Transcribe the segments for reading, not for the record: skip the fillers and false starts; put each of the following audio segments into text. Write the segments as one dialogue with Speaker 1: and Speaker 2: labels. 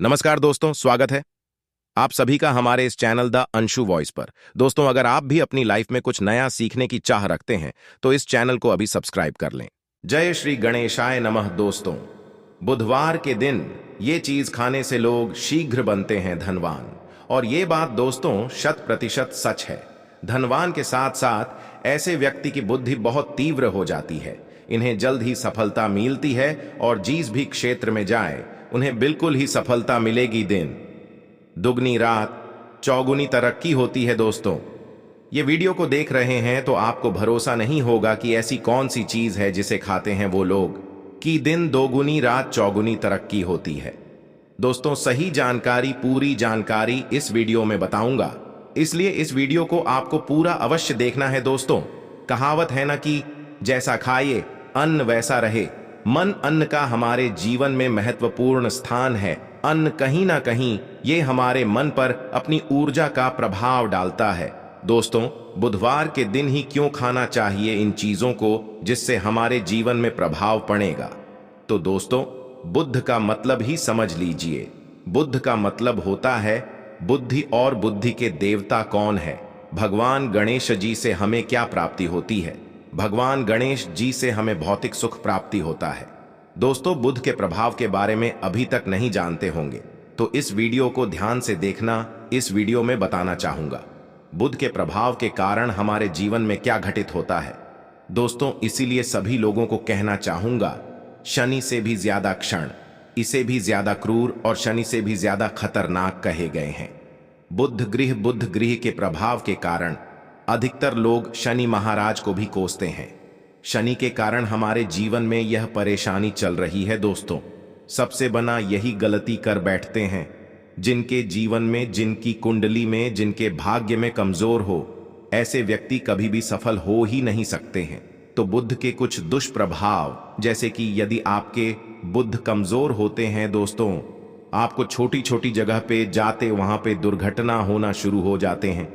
Speaker 1: नमस्कार दोस्तों, स्वागत है आप सभी का हमारे इस चैनल द अंशु वॉइस पर। दोस्तों, अगर आप भी अपनी लाइफ में कुछ नया सीखने की चाह रखते हैं तो इस चैनल को अभी सब्सक्राइब कर लें। जय श्री गणेशाय नमः। दोस्तों, बुधवार के दिन ये चीज खाने से लोग शीघ्र बनते हैं धनवान, और ये बात दोस्तों 100% सच है। धनवान के साथ साथ ऐसे व्यक्ति की बुद्धि बहुत तीव्र हो जाती है, इन्हें जल्द ही सफलता मिलती है और जिस भी क्षेत्र में जाए उन्हें बिल्कुल ही सफलता मिलेगी। दिन दुगनी रात चौगुनी तरक्की होती है। दोस्तों, ये वीडियो को देख रहे हैं तो आपको भरोसा नहीं होगा कि ऐसी कौन सी चीज है जिसे खाते हैं वो लोग कि दिन दोगुनी रात चौगुनी तरक्की होती है। दोस्तों, सही जानकारी, पूरी जानकारी इस वीडियो में बताऊंगा, इसलिए इस वीडियो को आपको पूरा अवश्य देखना है। दोस्तों, कहावत है ना कि जैसा खाइए अन्न वैसा रहे। मन अन्न का हमारे जीवन में महत्वपूर्ण स्थान है। अन्न कहीं ना कहीं ये हमारे मन पर अपनी ऊर्जा का प्रभाव डालता है। दोस्तों, बुधवार के दिन ही क्यों खाना चाहिए इन चीजों को जिससे हमारे जीवन में प्रभाव पड़ेगा? तो दोस्तों, बुद्ध का मतलब ही समझ लीजिए। बुद्ध का मतलब होता है बुद्धि, और बुद्धि के देवता कौन है? भगवान गणेश जी से हमें क्या प्राप्ति होती है? भगवान गणेश जी से हमें भौतिक सुख प्राप्ति होता है। दोस्तों, बुद्ध के प्रभाव के बारे में अभी तक नहीं जानते होंगे तो इस वीडियो को ध्यान से देखना। इस वीडियो में बताना चाहूंगा बुद्ध के प्रभाव के कारण हमारे जीवन में क्या घटित होता है। दोस्तों, इसीलिए सभी लोगों को कहना चाहूंगा, शनि से भी ज्यादा क्षण, इसे भी ज्यादा क्रूर और शनि से भी ज्यादा खतरनाक कहे गए हैं। बुद्ध गृह के प्रभाव के कारण अधिकतर लोग शनि महाराज को भी कोसते हैं। शनि के कारण हमारे जीवन में यह परेशानी चल रही है। दोस्तों, सबसे बना यही गलती कर बैठते हैं जिनके जीवन में, जिनकी कुंडली में, जिनके भाग्य में कमजोर हो, ऐसे व्यक्ति कभी भी सफल हो ही नहीं सकते हैं। तो बुद्ध के कुछ दुष्प्रभाव, जैसे कि यदि आपके बुद्ध कमजोर होते हैं दोस्तों, आपको छोटी छोटी जगह पे जाते वहां पे दुर्घटना होना शुरू हो जाते हैं।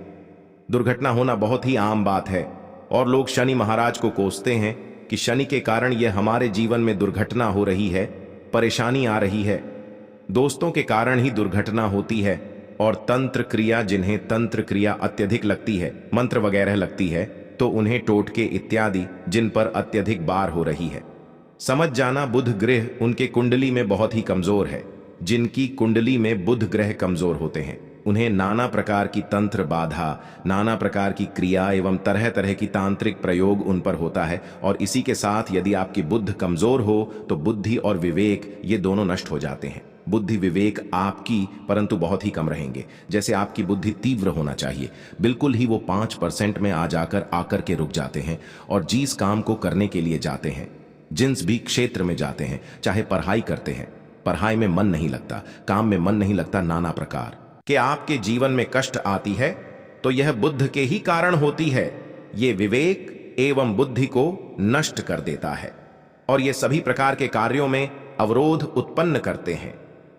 Speaker 1: दुर्घटना होना बहुत ही आम बात है और लोग शनि महाराज को कोसते हैं कि शनि के कारण यह हमारे जीवन में दुर्घटना हो रही है, परेशानी आ रही है। दोस्तों, के कारण ही दुर्घटना होती है। और तंत्र क्रिया, जिन्हें तंत्र क्रिया अत्यधिक लगती है, मंत्र वगैरह लगती है, तो उन्हें टोटके इत्यादि जिन पर अत्यधिक बार हो रही है। समझ जाना, बुध ग्रह उनके कुंडली में बहुत ही कमजोर है। जिनकी कुंडली में बुध ग्रह कमजोर होते हैं उन्हें नाना प्रकार की तंत्र बाधा, नाना प्रकार की क्रिया एवं तरह तरह की तांत्रिक प्रयोग उन पर होता है। और इसी के साथ यदि आपकी बुद्ध कमजोर हो तो बुद्धि और विवेक ये दोनों नष्ट हो जाते हैं। बुद्धि विवेक आपकी परंतु बहुत ही कम रहेंगे। जैसे आपकी बुद्धि तीव्र होना चाहिए, बिल्कुल ही वो 5% में आ जाकर आकर के रुक जाते हैं। और जिस काम को करने के लिए जाते हैं, जिस भी क्षेत्र में जाते हैं, चाहे पढ़ाई करते हैं, पढ़ाई में मन नहीं लगता, काम में मन नहीं लगता, नाना प्रकार कि आपके जीवन में कष्ट आती है, तो यह बुद्ध के ही कारण होती है। ये विवेक एवं बुद्धि को नष्ट कर देता है और ये सभी प्रकार के कार्यों में अवरोध उत्पन्न करते हैं,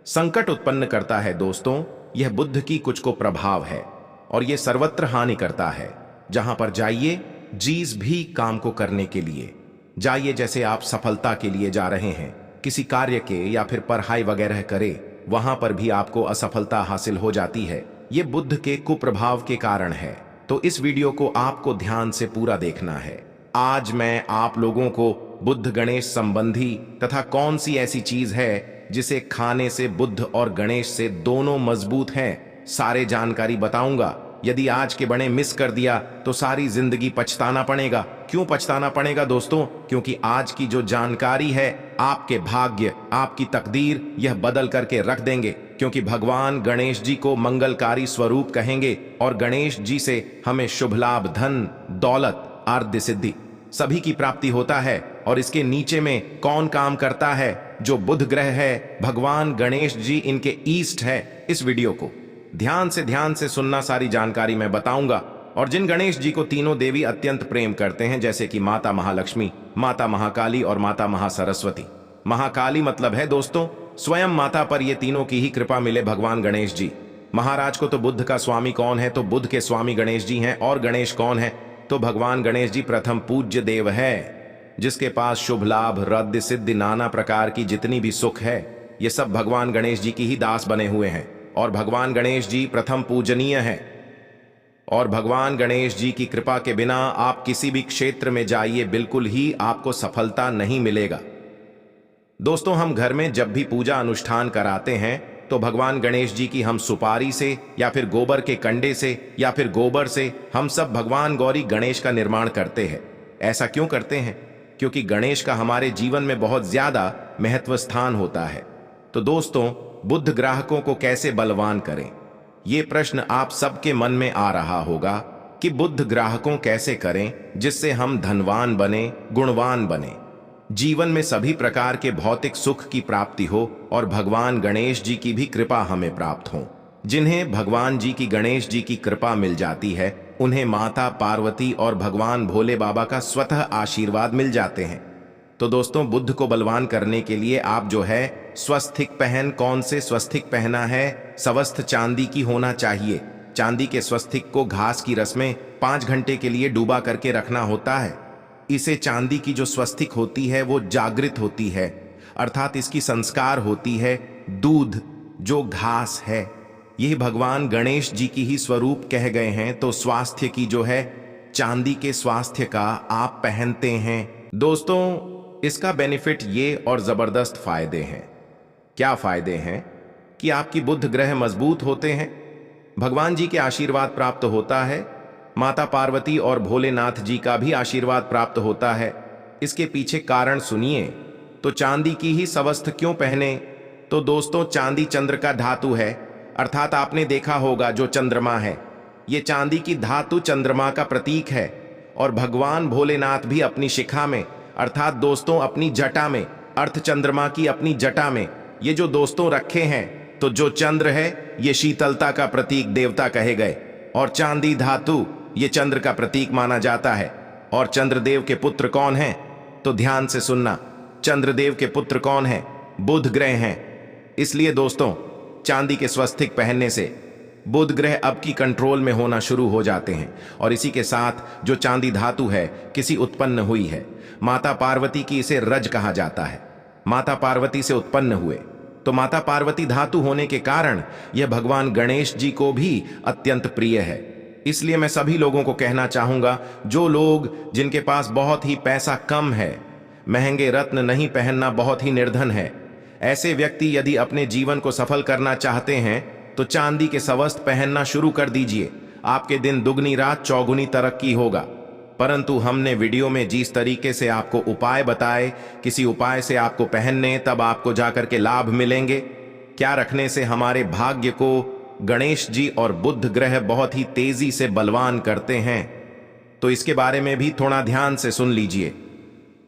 Speaker 1: संकट उत्पन्न करता है। दोस्तों, यह बुद्ध की कुछ को प्रभाव है और यह सर्वत्र हानि करता है। जहां पर जाइए, जिस भी काम को करने के लिए जाइए, जैसे आप सफलता के लिए जा रहे हैं किसी कार्य के या फिर पढ़ाई वगैरह करे, वहां पर भी आपको असफलता हासिल हो जाती है। ये बुद्ध के कुप्रभाव के कारण है। तो इस वीडियो को आपको ध्यान से पूरा देखना है। आज मैं आप लोगों को बुद्ध गणेश संबंधी तथा कौन सी ऐसी चीज है जिसे खाने से बुद्ध और गणेश से दोनों मजबूत हैं, सारे जानकारी बताऊंगा। यदि आज के बड़े मिस कर दिया तो सारी जिंदगी पछताना पड़ेगा। क्यों पछताना पड़ेगा दोस्तों? क्योंकि आज की जो जानकारी है आपके भाग्य, आपकी तकदीर यह बदल करके रख देंगे। क्योंकि भगवान गणेश जी को मंगलकारी स्वरूप कहेंगे और गणेश जी से हमें शुभ लाभ, धन, दौलत, आर्द्य सिद्धि सभी की प्राप्ति होता है। और इसके नीचे में कौन काम करता है? जो बुध ग्रह है, भगवान गणेश जी इनके ईस्ट है। इस वीडियो को ध्यान से सुनना, सारी जानकारी मैं बताऊंगा। और जिन गणेश जी को तीनों देवी अत्यंत प्रेम करते हैं, जैसे कि माता महालक्ष्मी, माता महाकाली और माता महासरस्वती। महाकाली मतलब है दोस्तों स्वयं माता पर ये तीनों की ही कृपा मिले भगवान गणेश जी महाराज को। तो बुद्ध का स्वामी कौन है? तो बुद्ध के स्वामी गणेश जी हैं। और गणेश कौन है? तो भगवान गणेश जी प्रथम पूज्य देव है, जिसके पास शुभ लाभ, रद्द सिद्धि, नाना प्रकार की जितनी भी सुख है ये सब भगवान गणेश जी की ही दास बने हुए हैं और भगवान गणेश जी प्रथम पूजनीय हैं। और भगवान गणेश जी की कृपा के बिना आप किसी भी क्षेत्र में जाइए, बिल्कुल ही आपको सफलता नहीं मिलेगा। दोस्तों, हम घर में जब भी पूजा अनुष्ठान कराते हैं तो भगवान गणेश जी की हम सुपारी से या फिर गोबर के कंडे से या फिर गोबर से हम सब भगवान गौरी गणेश का निर्माण करते हैं। ऐसा क्यों करते हैं? क्योंकि गणेश का हमारे जीवन में बहुत ज्यादा महत्व स्थान होता है। तो दोस्तों, बुद्ध ग्राहकों को कैसे बलवान करें, ये प्रश्न आप सबके मन में आ रहा होगा कि बुद्ध ग्राहकों कैसे करें जिससे हम धनवान बने, गुणवान बने, जीवन में सभी प्रकार के भौतिक सुख की प्राप्ति हो और भगवान गणेश जी की भी कृपा हमें प्राप्त हो। जिन्हें भगवान जी की गणेश जी की कृपा मिल जाती है उन्हें माता पार्वती और भगवान भोले बाबा का स्वतः आशीर्वाद मिल जाते हैं। तो दोस्तों, बुद्ध को बलवान करने के लिए आप जो है स्वस्तिक पहन, कौन से स्वस्तिक पहना है? स्वस्थ चांदी की होना चाहिए। चांदी के स्वस्तिक को घास की रस में 5 घंटे के लिए डूबा करके रखना होता है। इसे चांदी की जो स्वस्तिक होती है वो जागृत होती है, अर्थात इसकी संस्कार होती है दूध, जो घास है। यह भगवान गणेश जी की ही स्वरूप कह गए हैं। तो स्वास्थ्य की जो है चांदी के स्वास्थ्य का आप पहनते हैं। दोस्तों, इसका बेनिफिट ये और जबरदस्त फायदे हैं। क्या फायदे हैं? कि आपकी बुध ग्रह मजबूत होते हैं, भगवान जी के आशीर्वाद प्राप्त होता है, माता पार्वती और भोलेनाथ जी का भी आशीर्वाद प्राप्त होता है। इसके पीछे कारण सुनिए। तो चांदी की ही स्वस्थ क्यों पहने? तो दोस्तों, चांदी चंद्र का धातु है, अर्थात आपने देखा होगा जो चंद्रमा है, ये चांदी की धातु चंद्रमा का प्रतीक है। और भगवान भोलेनाथ भी अपनी शिखा में, अर्थात दोस्तों अपनी जटा में, अर्थ चंद्रमा की अपनी जटा में ये जो दोस्तों रखे हैं, तो जो चंद्र है ये शीतलता का प्रतीक देवता कहे गए, और चांदी धातु ये चंद्र का प्रतीक माना जाता है। और चंद्रदेव के पुत्र कौन हैं? तो ध्यान से सुनना, चंद्रदेव के पुत्र कौन हैं? बुध ग्रह हैं। इसलिए दोस्तों, चांदी के स्वस्तिक पहनने से बुध ग्रह अब की कंट्रोल में होना शुरू हो जाते हैं। और इसी के साथ जो चांदी धातु है किसी उत्पन्न हुई है, माता पार्वती की, इसे रज कहा जाता है। माता पार्वती से उत्पन्न हुए, तो माता पार्वती धातु होने के कारण यह भगवान गणेश जी को भी अत्यंत प्रिय है। इसलिए मैं सभी लोगों को कहना चाहूंगा, जो लोग जिनके पास बहुत ही पैसा कम है, महंगे रत्न नहीं पहनना बहुत ही निर्धन है, ऐसे व्यक्ति यदि अपने जीवन को सफल करना चाहते हैं तो चांदी के स्वस्त्र पहनना शुरू कर दीजिए। आपके दिन दुगनी रात चौगुनी तरक्की होगा। परंतु हमने वीडियो में जिस तरीके से आपको उपाय बताए, किसी उपाय से आपको पहनने, तब आपको जाकर के लाभ मिलेंगे। क्या रखने से हमारे भाग्य को गणेश जी और बुध ग्रह बहुत ही तेजी से बलवान करते हैं, तो इसके बारे में भी थोड़ा ध्यान से सुन लीजिए।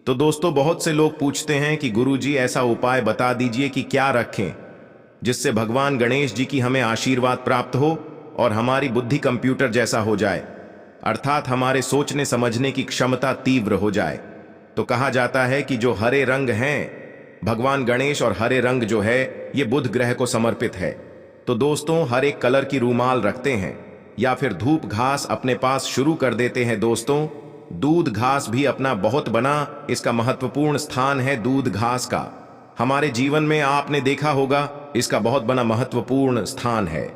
Speaker 1: तो दोस्तों, बहुत से लोग पूछते हैं कि गुरुजी ऐसा उपाय बता दीजिए कि क्या रखें जिससे भगवान गणेश जी की हमें आशीर्वाद प्राप्त हो और हमारी बुद्धि कंप्यूटर जैसा हो जाए, अर्थात हमारे सोचने समझने की क्षमता तीव्र हो जाए। तो कहा जाता है कि जो हरे रंग हैं, भगवान गणेश और हरे रंग जो है ये बुध ग्रह को समर्पित है। तो दोस्तों, हर एक कलर की रूमाल रखते हैं या फिर धूप घास अपने पास शुरू कर देते हैं। दोस्तों, दूध घास भी अपना बहुत बना, इसका महत्वपूर्ण स्थान है दूध घास का। हमारे जीवन में आपने देखा होगा इसका बहुत बड़ा महत्वपूर्ण स्थान है।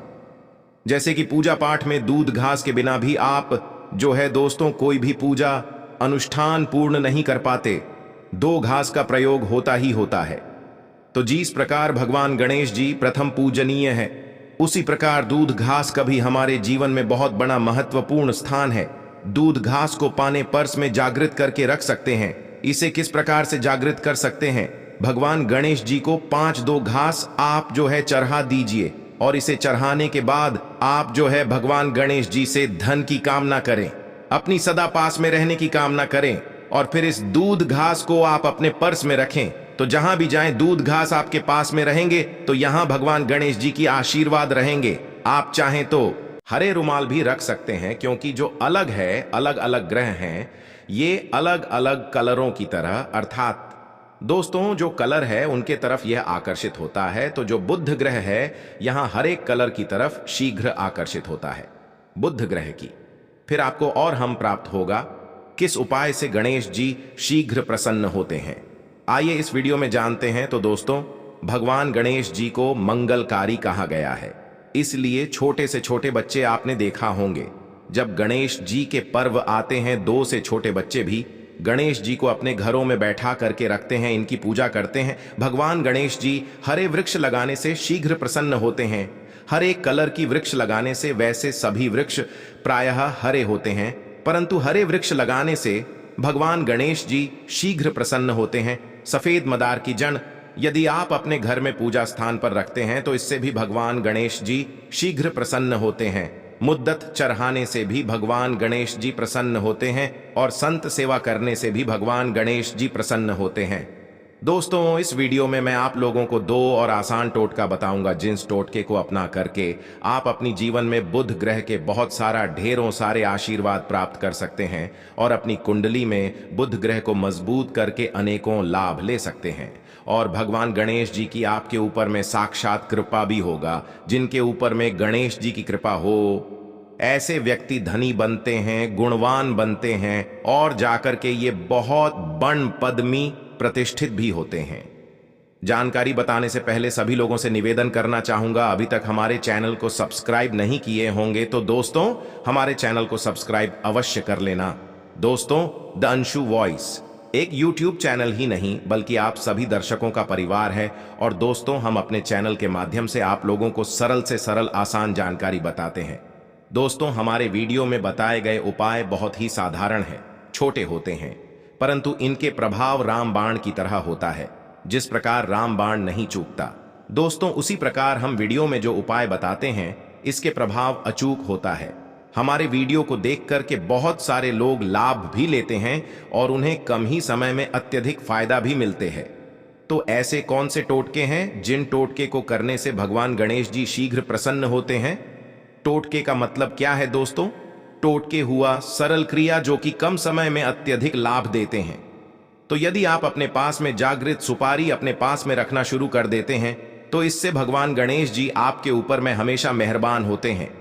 Speaker 1: जैसे कि पूजा पाठ में दूध घास के बिना भी आप जो है दोस्तों कोई भी पूजा अनुष्ठान पूर्ण नहीं कर पाते। 2 घास का प्रयोग होता ही होता है। तो जिस प्रकार भगवान गणेश जी प्रथम पूजनीय है, उसी प्रकार दूध घास का भी हमारे जीवन में बहुत बड़ा महत्वपूर्ण स्थान है। दूध घास को पाने पर्स में जागृत करके रख सकते हैं। इसे किस प्रकार से जागृत कर सकते हैं? भगवान गणेश जी को 5 घास आप जो है चढ़ा दीजिए, और इसे चढ़ाने के बाद आप जो है भगवान गणेश जी से धन की कामना करें, अपनी सदा पास में रहने की कामना करें, और फिर इस दूध घास को आप अपने पर्स में रखें। तो जहां भी जाएं दूध घास आपके पास में रहेंगे, तो यहां भगवान गणेश जी की आशीर्वाद रहेंगे। आप चाहें तो हरे रुमाल भी रख सकते हैं, क्योंकि जो अलग है, अलग अलग ग्रह हैं, ये अलग अलग कलरों की तरह, अर्थात दोस्तों जो कलर है उनके तरफ यह आकर्षित होता है। तो जो बुध ग्रह है यहां हर एक कलर की तरफ शीघ्र आकर्षित होता है बुध ग्रह की। फिर आपको और हम प्राप्त होगा किस उपाय से गणेश जी शीघ्र प्रसन्न होते हैं। आइए इस वीडियो में जानते हैं। तो दोस्तों, भगवान गणेश जी को मंगलकारी कहा गया है। इसलिए छोटे से छोटे बच्चे आपने देखा होंगे, जब गणेश जी के पर्व आते हैं 2 से छोटे बच्चे भी गणेश जी को अपने घरों में बैठा करके रखते हैं, इनकी पूजा करते हैं। भगवान गणेश जी हरे वृक्ष लगाने से शीघ्र प्रसन्न होते हैं। हर एक कलर की वृक्ष लगाने से, वैसे सभी वृक्ष प्रायः हरे होते हैं, परंतु हरे वृक्ष लगाने से भगवान गणेश जी शीघ्र प्रसन्न होते हैं। सफेद मदार की जड़ यदि आप अपने घर में पूजा स्थान पर रखते हैं तो इससे भी भगवान गणेश जी शीघ्र प्रसन्न होते हैं। मुद्दत चढ़ाने से भी भगवान गणेश जी प्रसन्न होते हैं और संत सेवा करने से भी भगवान गणेश जी प्रसन्न होते हैं। दोस्तों, इस वीडियो में मैं आप लोगों को 2 और आसान टोटका बताऊंगा, जिस टोटके को अपना करके आप अपनी जीवन में बुध ग्रह के बहुत सारा ढेरों सारे आशीर्वाद प्राप्त कर सकते हैं और अपनी कुंडली में बुध ग्रह को मजबूत करके अनेकों लाभ ले सकते हैं। और भगवान गणेश जी की आपके ऊपर में साक्षात कृपा भी होगा। जिनके ऊपर में गणेश जी की कृपा हो, ऐसे व्यक्ति धनी बनते हैं, गुणवान बनते हैं और जाकर के ये बहुत बड़ पदमी प्रतिष्ठित भी होते हैं। जानकारी बताने से पहले सभी लोगों से निवेदन करना चाहूंगा, अभी तक हमारे चैनल को सब्सक्राइब नहीं किए होंगे तो दोस्तों हमारे चैनल को सब्सक्राइब अवश्य कर लेना। दोस्तों, द अंशु वॉइस एक YouTube चैनल ही नहीं बल्कि आप सभी दर्शकों का परिवार है। और दोस्तों, हम अपने चैनल के माध्यम से आप लोगों को सरल से सरल आसान जानकारी बताते हैं। दोस्तों, हमारे वीडियो में बताए गए उपाय बहुत ही साधारण हैं, छोटे होते हैं, परंतु इनके प्रभाव रामबाण की तरह होता है। जिस प्रकार रामबाण नहीं चूकता, दोस्तों उसी प्रकार हम वीडियो में जो उपाय बताते हैं इसके प्रभाव अचूक होता है। हमारे वीडियो को देख करके बहुत सारे लोग लाभ भी लेते हैं और उन्हें कम ही समय में अत्यधिक फायदा भी मिलते हैं। तो ऐसे कौन से टोटके हैं जिन टोटके को करने से भगवान गणेश जी शीघ्र प्रसन्न होते हैं? टोटके का मतलब क्या है दोस्तों? टोटके हुआ सरल क्रिया जो कि कम समय में अत्यधिक लाभ देते हैं। तो यदि आप अपने पास में जागृत सुपारी अपने पास में रखना शुरू कर देते हैं तो इससे भगवान गणेश जी आपके ऊपर में हमेशा मेहरबान होते हैं।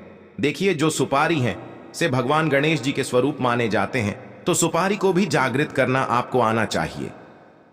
Speaker 1: देखिए, जो सुपारी है से भगवान गणेश जी के स्वरूप माने जाते हैं, तो सुपारी को भी जागृत करना आपको आना चाहिए,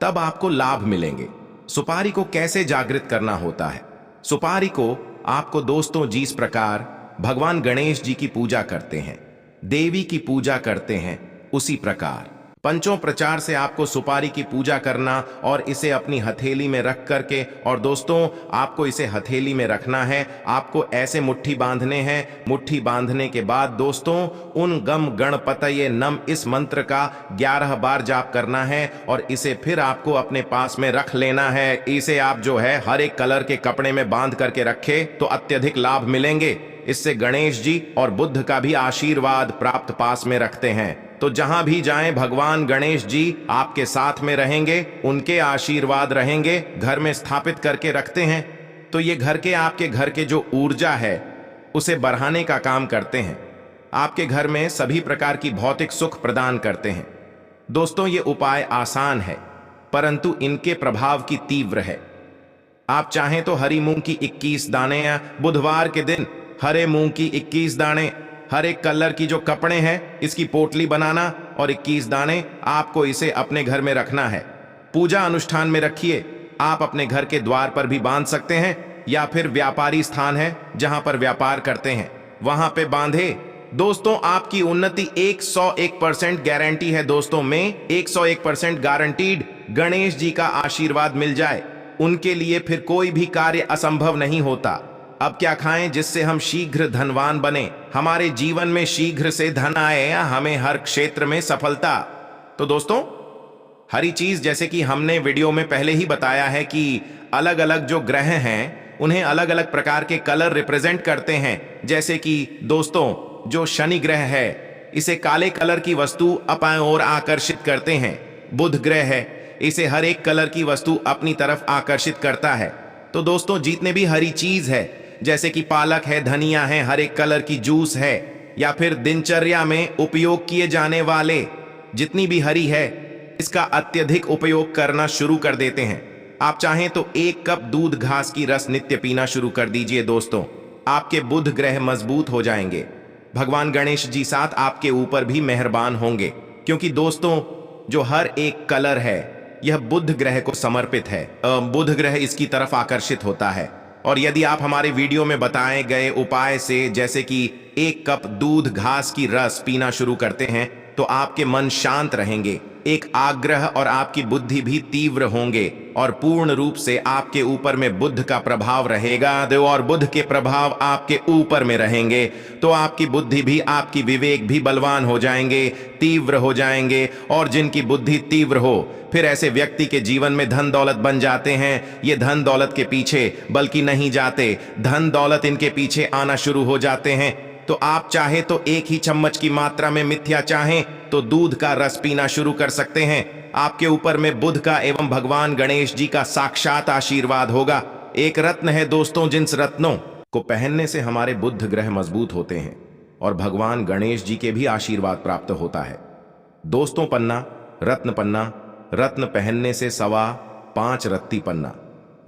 Speaker 1: तब आपको लाभ मिलेंगे। सुपारी को कैसे जागृत करना होता है? सुपारी को आपको दोस्तों जिस प्रकार भगवान गणेश जी की पूजा करते हैं, देवी की पूजा करते हैं, उसी प्रकार पंचों प्रचार से आपको सुपारी की पूजा करना और इसे अपनी हथेली में रख करके, और दोस्तों आपको इसे हथेली में रखना है, आपको ऐसे मुट्ठी बांधने हैं। मुट्ठी बांधने के बाद दोस्तों उन गम गणपतये नम इस मंत्र का 11 बार जाप करना है और इसे फिर आपको अपने पास में रख लेना है। इसे आप जो है हर एक कलर के कपड़े में बांध करके रखे तो अत्यधिक लाभ मिलेंगे। इससे गणेश जी और बुद्ध का भी आशीर्वाद प्राप्त पास में रखते हैं। तो जहां भी जाएं भगवान गणेश जी आपके साथ में रहेंगे, उनके आशीर्वाद रहेंगे, घर में स्थापित करके रखते हैं। तो ये घर के आपके घर के जो ऊर्जा है उसे बढ़ाने का काम करते हैं, आपके घर में सभी प्रकार की भौतिक सुख प्रदान करते हैं। दोस्तों, ये उपाय आसान है परंतु इनके प्रभाव की तीव्र है। आप चाहें तो हरी मूंग की 21 दाने या बुधवार के दिन हरे मूंग की 21 दाने, हर एक कलर की जो कपड़े हैं इसकी पोटली बनाना और 21 दाने आपको इसे अपने घर में रखना है। पूजा अनुष्ठान में रखिए। आप अपने घर के द्वार पर भी बांध सकते हैं या फिर व्यापारी स्थान है जहां पर व्यापार करते हैं वहां पे बांधे। दोस्तों, आपकी उन्नति 101% गारंटी है। दोस्तों में 101% गारंटीड गणेश जी का आशीर्वाद मिल जाए, उनके लिए फिर कोई भी कार्य असंभव नहीं होता। अब क्या खाएं जिससे हम शीघ्र धनवान बने, हमारे जीवन में शीघ्र से धन आए, हमें हर क्षेत्र में सफलता? तो दोस्तों, हरी चीज जैसे कि हमने वीडियो में पहले ही बताया है कि अलग अलग जो ग्रह हैं उन्हें अलग अलग प्रकार के कलर रिप्रेजेंट करते हैं। जैसे कि दोस्तों जो शनि ग्रह है इसे काले कलर की वस्तु अपनी ओर आकर्षित करते हैं। बुध ग्रह है, इसे हर एक कलर की वस्तु अपनी तरफ आकर्षित करता है। तो दोस्तों, जितने भी हरी चीज है जैसे कि पालक है, धनिया है, हर एक कलर की जूस है, या फिर दिनचर्या में उपयोग किए जाने वाले जितनी भी हरी है इसका अत्यधिक उपयोग करना शुरू कर देते हैं। आप चाहें तो 1 कप दूध घास की रस नित्य पीना शुरू कर दीजिए। दोस्तों, आपके बुध ग्रह मजबूत हो जाएंगे। भगवान गणेश जी साथ आपके ऊपर भी मेहरबान होंगे, क्योंकि दोस्तों जो हर एक कलर है यह बुध ग्रह को समर्पित है। बुध ग्रह इसकी तरफ आकर्षित होता है। और यदि आप हमारे वीडियो में बताए गए उपाय से जैसे कि 1 कप दूध घास की रस पीना शुरू करते हैं तो आपके मन शांत रहेंगे, एक आग्रह और आपकी बुद्धि भी तीव्र होंगे और पूर्ण रूप से आपके ऊपर में बुध का प्रभाव रहेगा और बुध के प्रभाव आपके ऊपर में रहेंगे तो आपकी बुद्धि भी, आपकी विवेक भी बलवान हो जाएंगे, तीव्र हो जाएंगे। और जिनकी बुद्धि तीव्र हो फिर ऐसे व्यक्ति के जीवन में धन दौलत बन जाते हैं। ये धन दौलत के पीछे बल्कि नहीं जाते, धन दौलत इनके पीछे आना शुरू हो जाते हैं। तो आप चाहे तो 1 ही चम्मच की मात्रा में मिथ्या चाहें तो दूध का रस पीना शुरू कर सकते हैं। आपके ऊपर में बुध का एवं भगवान गणेश जी का साक्षात आशीर्वाद होगा। एक रत्न है दोस्तों, जिन रत्नों को पहनने से हमारे बुध ग्रह मजबूत होते हैं और भगवान गणेश जी के भी आशीर्वाद प्राप्त होता है। दोस्तों, पन्ना, रत्न पहनने से 5.25 रत्ती पन्ना।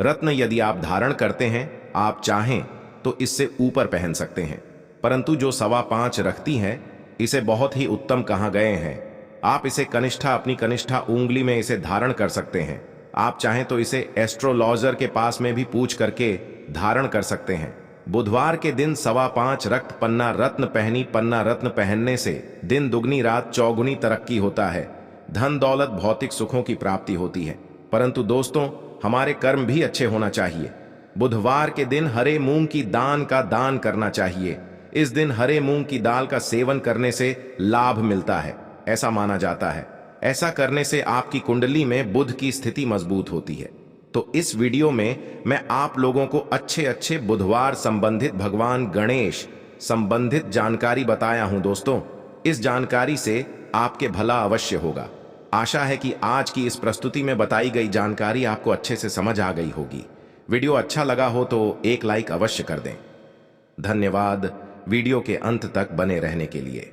Speaker 1: रत्न यदि आप धारण करते हैं, आप चाहें तो इससे ऊपर पहन सकते हैं, परंतु जो 5.25 रखती हैं इसे बहुत ही उत्तम कहा गए हैं। आप इसे कनिष्ठा, अपनी कनिष्ठा उंगली में इसे धारण कर सकते हैं। आप चाहें तो इसे एस्ट्रोलॉजर के पास में भी पूछ करके धारण कर सकते हैं। बुधवार के दिन 5.25 रक्त पन्ना रत्न पहनने से दिन दुगनी रात चौगुनी तरक्की होता है, धन दौलत भौतिक सुखों की प्राप्ति होती है। परंतु दोस्तों, हमारे कर्म भी अच्छे होना चाहिए। बुधवार के दिन हरे मूंग की दान का दान करना चाहिए। इस दिन हरे मूंग की दाल का सेवन करने से लाभ मिलता है, ऐसा माना जाता है। ऐसा करने से आपकी कुंडली में बुध की स्थिति मजबूत होती है। तो इस वीडियो में मैं आप लोगों को अच्छे बुधवार संबंधित, भगवान गणेश संबंधित जानकारी बताया हूं। दोस्तों, इस जानकारी से आपके भला अवश्य होगा। आशा है कि आज की इस प्रस्तुति में बताई गई जानकारी आपको अच्छे से समझ आ गई होगी। वीडियो अच्छा लगा हो तो एक लाइक अवश्य कर दें। धन्यवाद वीडियो के अंत तक बने रहने के लिए।